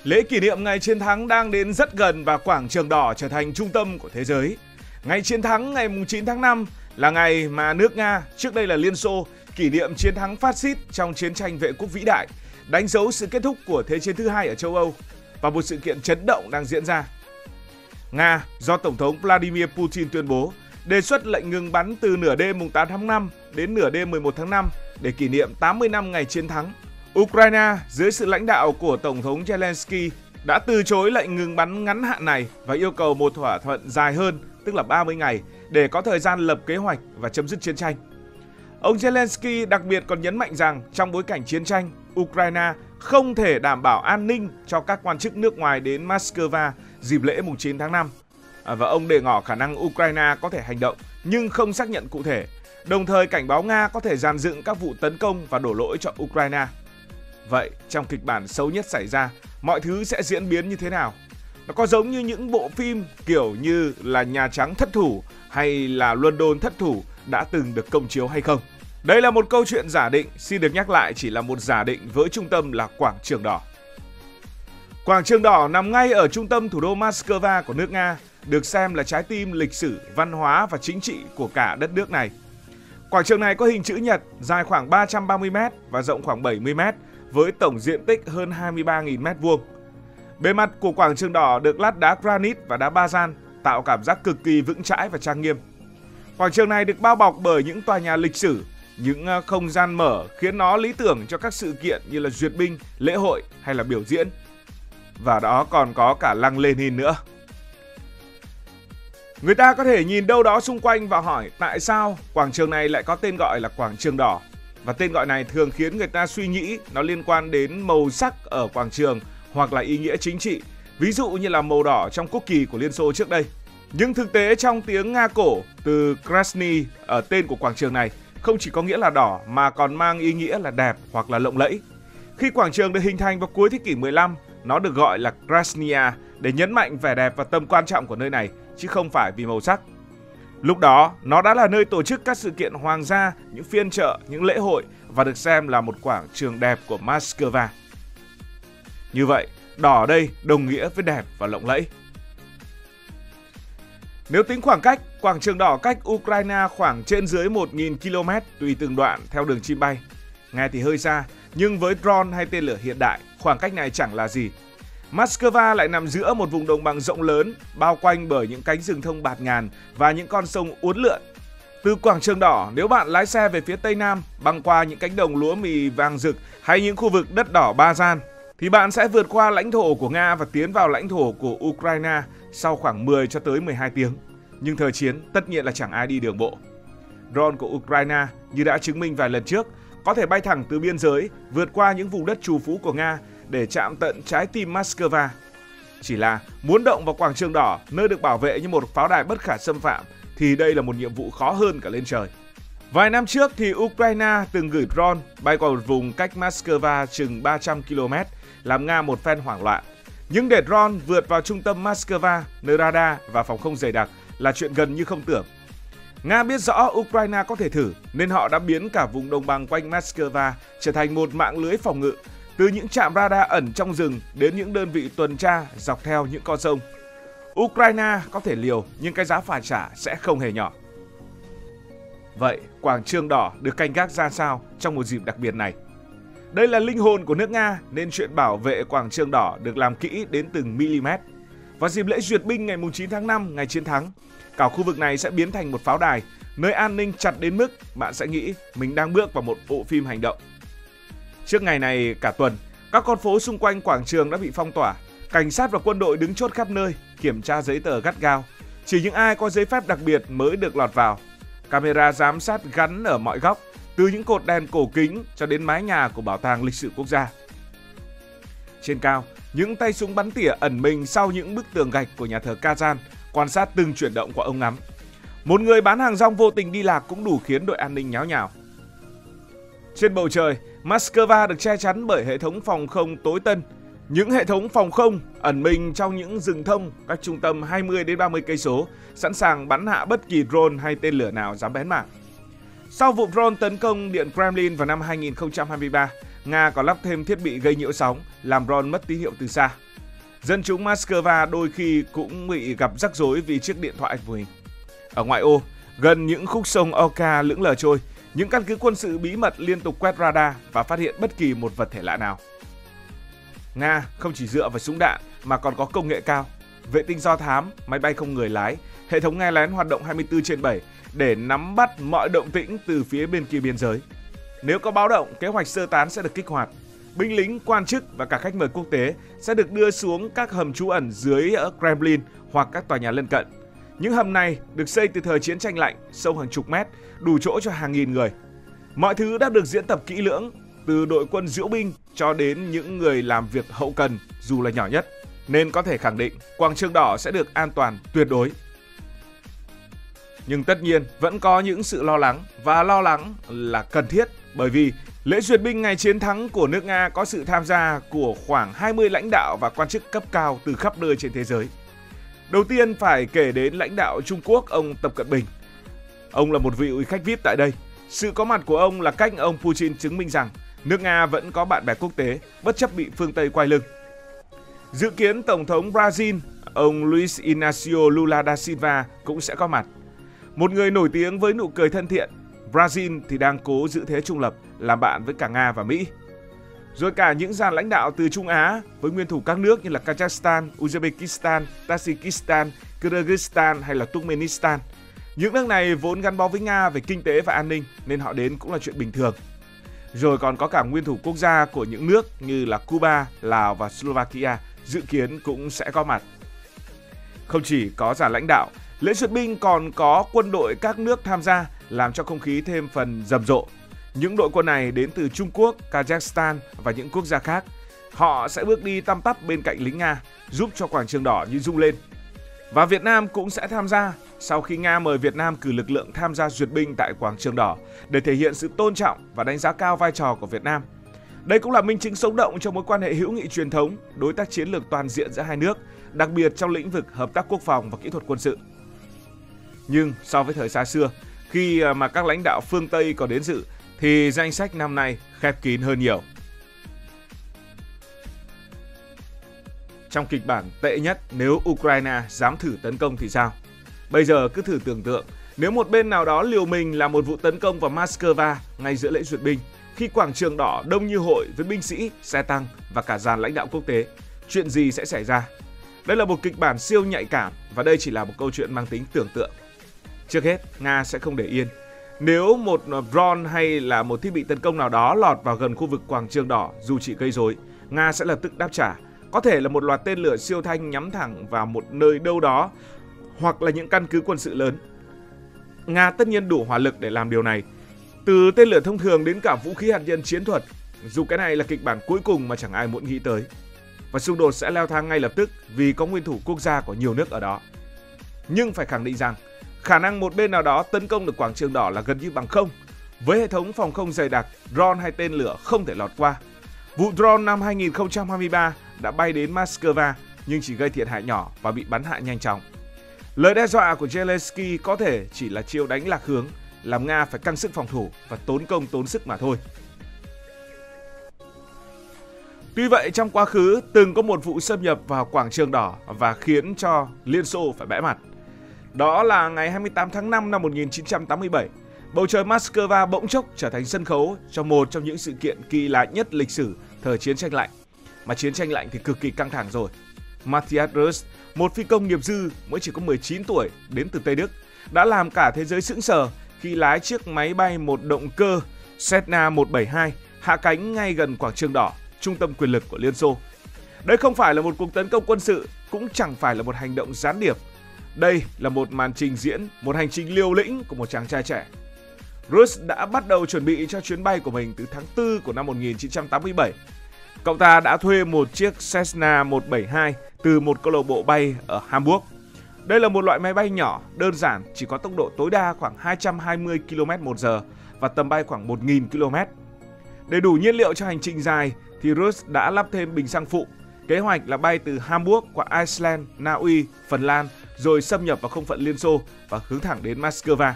Lễ kỷ niệm ngày chiến thắng đang đến rất gần và quảng trường đỏ trở thành trung tâm của thế giới. Ngày chiến thắng ngày 9 tháng 5 là ngày mà nước Nga, trước đây là Liên Xô, kỷ niệm chiến thắng phát xít trong chiến tranh vệ quốc vĩ đại, đánh dấu sự kết thúc của Thế chiến thứ hai ở châu Âu và một sự kiện chấn động đang diễn ra. Nga, do Tổng thống Vladimir Putin tuyên bố, đề xuất lệnh ngừng bắn từ nửa đêm 8 tháng 5 đến nửa đêm 11 tháng 5 để kỷ niệm 80 năm ngày chiến thắng. Ukraine, dưới sự lãnh đạo của Tổng thống Zelensky, đã từ chối lệnh ngừng bắn ngắn hạn này và yêu cầu một thỏa thuận dài hơn, tức là 30 ngày, để có thời gian lập kế hoạch và chấm dứt chiến tranh. Ông Zelensky đặc biệt còn nhấn mạnh rằng trong bối cảnh chiến tranh, Ukraine không thể đảm bảo an ninh cho các quan chức nước ngoài đến Moscow dịp lễ 9 tháng 5. Và ông đề ngỏ khả năng Ukraine có thể hành động nhưng không xác nhận cụ thể, đồng thời cảnh báo Nga có thể dàn dựng các vụ tấn công và đổ lỗi cho Ukraine. Vậy, trong kịch bản xấu nhất xảy ra, mọi thứ sẽ diễn biến như thế nào? Nó có giống như những bộ phim kiểu như là Nhà Trắng thất thủ hay là London thất thủ đã từng được công chiếu hay không? Đây là một câu chuyện giả định, xin được nhắc lại chỉ là một giả định với trung tâm là Quảng trường Đỏ. Quảng trường Đỏ nằm ngay ở trung tâm thủ đô Moscow của nước Nga, được xem là trái tim lịch sử, văn hóa và chính trị của cả đất nước này. Quảng trường này có hình chữ nhật, dài khoảng 330m và rộng khoảng 70m, với tổng diện tích hơn 23.000 m². Bề mặt của quảng trường đỏ được lát đá granite và đá bazan, tạo cảm giác cực kỳ vững chãi và trang nghiêm. Quảng trường này được bao bọc bởi những tòa nhà lịch sử, những không gian mở khiến nó lý tưởng cho các sự kiện như là duyệt binh, lễ hội hay là biểu diễn. Và đó còn có cả lăng Lenin nữa. Người ta có thể nhìn đâu đó xung quanh và hỏi tại sao quảng trường này lại có tên gọi là quảng trường đỏ. Và tên gọi này thường khiến người ta suy nghĩ nó liên quan đến màu sắc ở quảng trường hoặc là ý nghĩa chính trị, ví dụ như là màu đỏ trong quốc kỳ của Liên Xô trước đây. Nhưng thực tế trong tiếng Nga cổ, từ Krasny ở tên của quảng trường này không chỉ có nghĩa là đỏ mà còn mang ý nghĩa là đẹp hoặc là lộng lẫy. Khi quảng trường được hình thành vào cuối thế kỷ 15, nó được gọi là Krasnia để nhấn mạnh vẻ đẹp và tầm quan trọng của nơi này, chứ không phải vì màu sắc. Lúc đó, nó đã là nơi tổ chức các sự kiện hoàng gia, những phiên chợ, những lễ hội và được xem là một quảng trường đẹp của Moscow. Như vậy, đỏ ở đây đồng nghĩa với đẹp và lộng lẫy. Nếu tính khoảng cách, quảng trường đỏ cách Ukraine khoảng trên dưới 1.000 km tùy từng đoạn theo đường chim bay. Nghe thì hơi xa, nhưng với drone hay tên lửa hiện đại, khoảng cách này chẳng là gì. Moscow lại nằm giữa một vùng đồng bằng rộng lớn, bao quanh bởi những cánh rừng thông bạt ngàn và những con sông uốn lượn. Từ quảng trường đỏ, nếu bạn lái xe về phía tây nam, băng qua những cánh đồng lúa mì vàng rực hay những khu vực đất đỏ Bazan, thì bạn sẽ vượt qua lãnh thổ của Nga và tiến vào lãnh thổ của Ukraine sau khoảng 10 cho tới 12 tiếng. Nhưng thời chiến tất nhiên là chẳng ai đi đường bộ. Drone của Ukraine, như đã chứng minh vài lần trước, có thể bay thẳng từ biên giới, vượt qua những vùng đất trù phú của Nga để chạm tận trái tim Moscow. Chỉ là muốn động vào quảng trường đỏ, nơi được bảo vệ như một pháo đài bất khả xâm phạm, thì đây là một nhiệm vụ khó hơn cả lên trời. Vài năm trước thì Ukraine từng gửi drone bay qua một vùng cách Moscow chừng 300 km, làm Nga một phen hoảng loạn. Nhưng để drone vượt vào trung tâm Moscow, nơi radar và phòng không dày đặc là chuyện gần như không tưởng. Nga biết rõ Ukraine có thể thử nên họ đã biến cả vùng đồng bằng quanh Moscow trở thành một mạng lưới phòng ngự, từ những trạm radar ẩn trong rừng đến những đơn vị tuần tra dọc theo những con sông. Ukraine có thể liều nhưng cái giá phải trả sẽ không hề nhỏ. Vậy quảng trường đỏ được canh gác ra sao trong một dịp đặc biệt này? Đây là linh hồn của nước Nga nên chuyện bảo vệ quảng trường đỏ được làm kỹ đến từng mm. Vào dịp lễ duyệt binh ngày 9 tháng 5, ngày chiến thắng, cả khu vực này sẽ biến thành một pháo đài, nơi an ninh chặt đến mức bạn sẽ nghĩ mình đang bước vào một bộ phim hành động. Trước ngày này cả tuần, các con phố xung quanh quảng trường đã bị phong tỏa, cảnh sát và quân đội đứng chốt khắp nơi, kiểm tra giấy tờ gắt gao. Chỉ những ai có giấy phép đặc biệt mới được lọt vào. Camera giám sát gắn ở mọi góc, từ những cột đèn cổ kính cho đến mái nhà của Bảo tàng Lịch sử Quốc gia. Trên cao, những tay súng bắn tỉa ẩn mình sau những bức tường gạch của nhà thờ Kazan, quan sát từng chuyển động của ống ngắm. Một người bán hàng rong vô tình đi lạc cũng đủ khiến đội an ninh nháo nhào. Trên bầu trời, Moscow được che chắn bởi hệ thống phòng không tối tân. Những hệ thống phòng không ẩn mình trong những rừng thông cách trung tâm 20 đến 30 cây số, sẵn sàng bắn hạ bất kỳ drone hay tên lửa nào dám bén mảng. Sau vụ drone tấn công Điện Kremlin vào năm 2023, Nga còn lắp thêm thiết bị gây nhiễu sóng, làm drone mất tín hiệu từ xa. Dân chúng Moscow đôi khi cũng bị gặp rắc rối vì chiếc điện thoại của mình. Ở ngoại ô, gần những khúc sông Oka lững lờ trôi, những căn cứ quân sự bí mật liên tục quét radar và phát hiện bất kỳ một vật thể lạ nào. Nga không chỉ dựa vào súng đạn mà còn có công nghệ cao, vệ tinh do thám, máy bay không người lái, hệ thống nghe lén hoạt động 24/7 để nắm bắt mọi động tĩnh từ phía bên kia biên giới. Nếu có báo động, kế hoạch sơ tán sẽ được kích hoạt. Binh lính, quan chức và cả khách mời quốc tế sẽ được đưa xuống các hầm trú ẩn dưới ở Kremlin hoặc các tòa nhà lân cận. Những hầm này được xây từ thời chiến tranh lạnh, sâu hàng chục mét, đủ chỗ cho hàng nghìn người. Mọi thứ đã được diễn tập kỹ lưỡng, từ đội quân diễu binh cho đến những người làm việc hậu cần dù là nhỏ nhất, nên có thể khẳng định quảng trường đỏ sẽ được an toàn tuyệt đối. Nhưng tất nhiên vẫn có những sự lo lắng, và lo lắng là cần thiết, bởi vì lễ duyệt binh ngày chiến thắng của nước Nga có sự tham gia của khoảng 20 lãnh đạo và quan chức cấp cao từ khắp nơi trên thế giới. Đầu tiên phải kể đến lãnh đạo Trung Quốc, ông Tập Cận Bình. Ông là một vị khách VIP tại đây. Sự có mặt của ông là cách ông Putin chứng minh rằng nước Nga vẫn có bạn bè quốc tế, bất chấp bị phương Tây quay lưng. Dự kiến Tổng thống Brazil, ông Luiz Inácio Lula da Silva cũng sẽ có mặt. Một người nổi tiếng với nụ cười thân thiện, Brazil thì đang cố giữ thế trung lập, làm bạn với cả Nga và Mỹ. Rồi cả những dàn lãnh đạo từ Trung Á với nguyên thủ các nước như là Kazakhstan, Uzbekistan, Tajikistan, Kyrgyzstan hay là Turkmenistan. Những nước này vốn gắn bó với Nga về kinh tế và an ninh nên họ đến cũng là chuyện bình thường. Rồi còn có cả nguyên thủ quốc gia của những nước như là Cuba, Lào và Slovakia dự kiến cũng sẽ có mặt. Không chỉ có dàn lãnh đạo, lễ duyệt binh còn có quân đội các nước tham gia làm cho không khí thêm phần rầm rộ. Những đội quân này đến từ Trung Quốc, Kazakhstan và những quốc gia khác. Họ sẽ bước đi tăm tắp bên cạnh lính Nga, giúp cho quảng trường đỏ như rung lên. Và Việt Nam cũng sẽ tham gia sau khi Nga mời Việt Nam cử lực lượng tham gia duyệt binh tại quảng trường đỏ để thể hiện sự tôn trọng và đánh giá cao vai trò của Việt Nam. Đây cũng là minh chứng sống động cho mối quan hệ hữu nghị truyền thống, đối tác chiến lược toàn diện giữa hai nước, đặc biệt trong lĩnh vực hợp tác quốc phòng và kỹ thuật quân sự. Nhưng so với thời xa xưa, khi mà các lãnh đạo phương Tây có đến dự, thì danh sách năm nay khép kín hơn nhiều. Trong kịch bản tệ nhất, nếu Ukraine dám thử tấn công thì sao? Bây giờ cứ thử tưởng tượng, nếu một bên nào đó liều mình làm một vụ tấn công vào Moscow ngay giữa lễ duyệt binh, khi quảng trường đỏ đông như hội với binh sĩ, xe tăng và cả dàn lãnh đạo quốc tế, chuyện gì sẽ xảy ra? Đây là một kịch bản siêu nhạy cảm và đây chỉ là một câu chuyện mang tính tưởng tượng. Trước hết, Nga sẽ không để yên. Nếu một drone hay là một thiết bị tấn công nào đó lọt vào gần khu vực quảng trường đỏ dù chỉ gây rối, Nga sẽ lập tức đáp trả. Có thể là một loạt tên lửa siêu thanh nhắm thẳng vào một nơi đâu đó hoặc là những căn cứ quân sự lớn. Nga tất nhiên đủ hỏa lực để làm điều này. Từ tên lửa thông thường đến cả vũ khí hạt nhân chiến thuật, dù cái này là kịch bản cuối cùng mà chẳng ai muốn nghĩ tới. Và xung đột sẽ leo thang ngay lập tức vì có nguyên thủ quốc gia của nhiều nước ở đó. Nhưng phải khẳng định rằng, khả năng một bên nào đó tấn công được quảng trường đỏ là gần như bằng không. Với hệ thống phòng không dày đặc, drone hay tên lửa không thể lọt qua. Vụ drone năm 2023 đã bay đến Moscow nhưng chỉ gây thiệt hại nhỏ và bị bắn hạ nhanh chóng. Lời đe dọa của Zelensky có thể chỉ là chiêu đánh lạc hướng, làm Nga phải căng sức phòng thủ và tốn công tốn sức mà thôi. Tuy vậy, trong quá khứ từng có một vụ xâm nhập vào quảng trường đỏ và khiến cho Liên Xô phải bẽ mặt. Đó là ngày 28 tháng 5 năm 1987, bầu trời Moscow bỗng chốc trở thành sân khấu cho một trong những sự kiện kỳ lạ nhất lịch sử thời chiến tranh lạnh. Mà chiến tranh lạnh thì cực kỳ căng thẳng rồi. Matthias Rust, một phi công nghiệp dư mới chỉ có 19 tuổi đến từ Tây Đức, đã làm cả thế giới sững sờ khi lái chiếc máy bay một động cơ Cessna 172 hạ cánh ngay gần quảng trường đỏ, trung tâm quyền lực của Liên Xô. Đây không phải là một cuộc tấn công quân sự, cũng chẳng phải là một hành động gián điệp. Đây là một màn trình diễn, một hành trình liều lĩnh của một chàng trai trẻ. Rust đã bắt đầu chuẩn bị cho chuyến bay của mình từ tháng 4 của năm 1987. Cậu ta đã thuê một chiếc Cessna 172 từ một câu lạc bộ bay ở Hamburg. Đây là một loại máy bay nhỏ, đơn giản, chỉ có tốc độ tối đa khoảng 220 km/h và tầm bay khoảng 1.000 km. Để đủ nhiên liệu cho hành trình dài thì Rust đã lắp thêm bình xăng phụ. Kế hoạch là bay từ Hamburg qua Iceland, Na Uy, Phần Lan rồi xâm nhập vào không phận Liên Xô và hướng thẳng đến Moscow.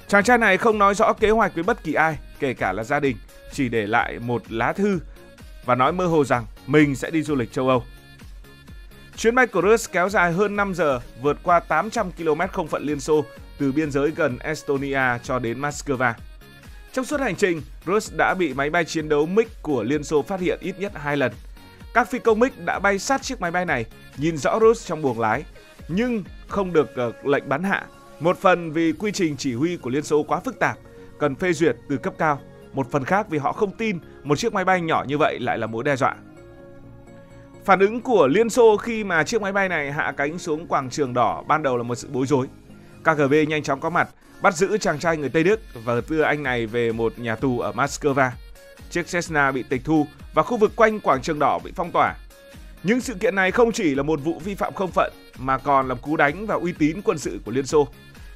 Chàng trai này không nói rõ kế hoạch với bất kỳ ai, kể cả là gia đình, chỉ để lại một lá thư và nói mơ hồ rằng mình sẽ đi du lịch châu Âu. Chuyến bay của Rus kéo dài hơn 5 giờ, vượt qua 800 km không phận Liên Xô từ biên giới gần Estonia cho đến Moscow. Trong suốt hành trình, Rus đã bị máy bay chiến đấu MiG của Liên Xô phát hiện ít nhất 2 lần. Các phi công MiG đã bay sát chiếc máy bay này, nhìn rõ Rus trong buồng lái, nhưng không được lệnh bắn hạ. Một phần vì quy trình chỉ huy của Liên Xô quá phức tạp, cần phê duyệt từ cấp cao. Một phần khác vì họ không tin một chiếc máy bay nhỏ như vậy lại là mối đe dọa. Phản ứng của Liên Xô khi mà chiếc máy bay này hạ cánh xuống quảng trường đỏ ban đầu là một sự bối rối. KGB nhanh chóng có mặt, bắt giữ chàng trai người Tây Đức và đưa anh này về một nhà tù ở Moscow. Chiếc Cessna bị tịch thu và khu vực quanh quảng trường đỏ bị phong tỏa. Nhưng sự kiện này không chỉ là một vụ vi phạm không phận mà còn là cú đánh vào uy tín quân sự của Liên Xô.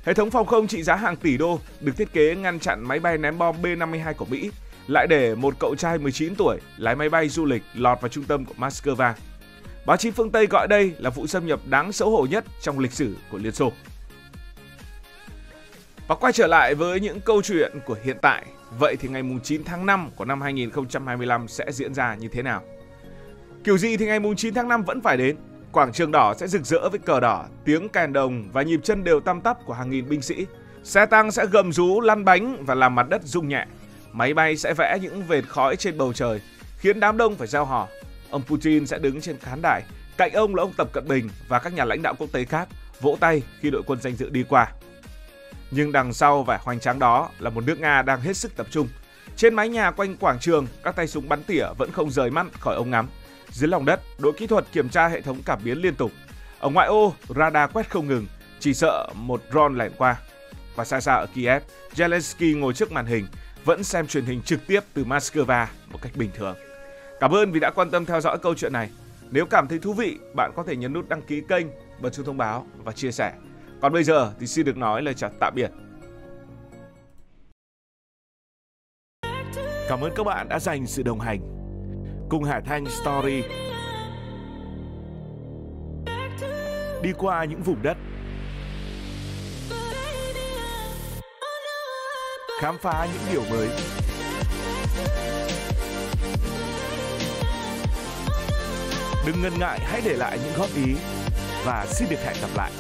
Hệ thống phòng không trị giá hàng tỷ đô được thiết kế ngăn chặn máy bay ném bom B-52 của Mỹ, lại để một cậu trai 19 tuổi lái máy bay du lịch lọt vào trung tâm của Moscow. Báo chí phương Tây gọi đây là vụ xâm nhập đáng xấu hổ nhất trong lịch sử của Liên Xô. Và quay trở lại với những câu chuyện của hiện tại, vậy thì ngày 9 tháng 5 của năm 2025 sẽ diễn ra như thế nào? Kiểu gì thì ngày 9 tháng 5 vẫn phải đến. Quảng trường đỏ sẽ rực rỡ với cờ đỏ, tiếng kèn đồng và nhịp chân đều tăm tắp của hàng nghìn binh sĩ. Xe tăng sẽ gầm rú lăn bánh và làm mặt đất rung nhẹ. Máy bay sẽ vẽ những vệt khói trên bầu trời, khiến đám đông phải reo hò. Ông Putin sẽ đứng trên khán đài, cạnh ông là ông Tập Cận Bình và các nhà lãnh đạo quốc tế khác vỗ tay khi đội quân danh dự đi qua. Nhưng đằng sau vẻ hoành tráng đó là một nước Nga đang hết sức tập trung. Trên mái nhà quanh quảng trường, các tay súng bắn tỉa vẫn không rời mắt khỏi ống ngắm. Dưới lòng đất, đội kỹ thuật kiểm tra hệ thống cảm biến liên tục. Ở ngoại ô, radar quét không ngừng, chỉ sợ một drone lẻn qua. Và xa xa ở Kiev, Zelensky ngồi trước màn hình, vẫn xem truyền hình trực tiếp từ Moscow một cách bình thường. Cảm ơn vì đã quan tâm theo dõi câu chuyện này. Nếu cảm thấy thú vị, bạn có thể nhấn nút đăng ký kênh, bật chuông thông báo và chia sẻ. Còn bây giờ thì xin được nói lời chào tạm biệt. Cảm ơn các bạn đã dành sự đồng hành cùng Hải Thanh Story đi qua những vùng đất, khám phá những điều mới. Đừng ngần ngại, hãy để lại những góp ý và xin được hẹn gặp lại.